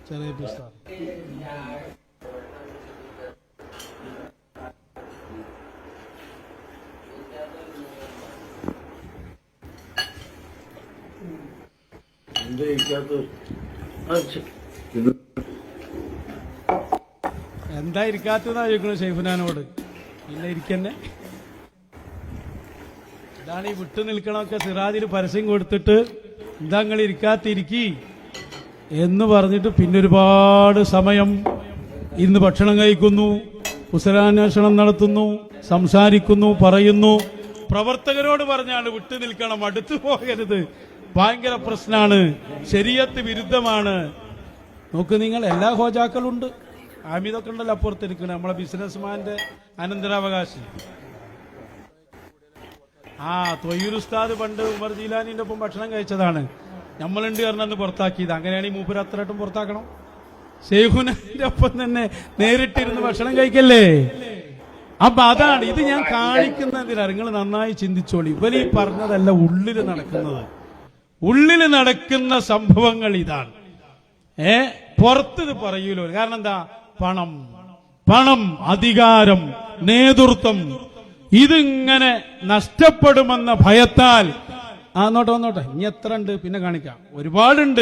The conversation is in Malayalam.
ചെറിയ പിസ്ത. എന്താ ഇരിക്കാത്തതാ ചോദിക്കണു ഷെയ്ഫുനാനോട്. പിന്നെ ഇരിക്കന്നെ. ഇതാണ് ഈ വിട്ടു നിൽക്കണമൊക്കെ സിറാജിൽ പരസ്യം കൊടുത്തിട്ട് എന്താ നിങ്ങൾ ഇരിക്കാത്തിരിക്കി എന്ന് പറഞ്ഞിട്ട് പിന്നെ ഒരുപാട് സമയം ഇന്ന് ഭക്ഷണം കഴിക്കുന്നു, കുശലാന്വേഷണം നടത്തുന്നു, സംസാരിക്കുന്നു, പറയുന്നു. പ്രവർത്തകരോട് പറഞ്ഞാണ് വിട്ടു നിൽക്കണം, അടുത്തു പോകരുത്, ഭയങ്കര പ്രശ്നമാണ്, ശരീഅത്ത് വിരുദ്ധമാണ്. നോക്ക് നിങ്ങൾ, എല്ലാ ഹോജാക്കളുണ്ട്. ആമിതൊക്കെ ഉണ്ടല്ലോ അപ്പുറത്തിരിക്കണേ, നമ്മളെ ബിസിനസ്മാന്റെ അനന്തരാവകാശി. തൊയ്യൂർ ഉസ്താദ് പണ്ട് ഉമർ ജീലാനിന്റെ ഒപ്പം ഭക്ഷണം കഴിച്ചതാണ്. നമ്മളുണ്ട് പറഞ്ഞന്ന് പുറത്താക്കിയത്. അങ്ങനെയാണെങ്കിൽ മൂപ്പര് അത്രയായിട്ടും പുറത്താക്കണം. ശൈഖുനാന്റെ ഒപ്പം തന്നെ നേരിട്ടിരുന്ന് ഭക്ഷണം കഴിക്കല്ലേ. അപ്പൊ അതാണ് ഇത് ഞാൻ കാണിക്കുന്നതിനാ. നിങ്ങൾ നന്നായി ചിന്തിച്ചോളി. ഇവര് ഈ പറഞ്ഞതല്ല ഉള്ളില് നടക്കുന്നത്. ഉള്ളില് നടക്കുന്ന സംഭവങ്ങൾ ഇതാണ്. പുറത്തിത് പറയൂലോ. കാരണം എന്താ? പണം, പണം, അധികാരം, നേതൃത്വം, ഇതിങ്ങനെ നഷ്ടപ്പെടുമെന്ന ഭയത്താൽ. നോട്ടെ ഇനി എത്ര ഉണ്ട് പിന്നെ കാണിക്കാം, ഒരുപാടുണ്ട്.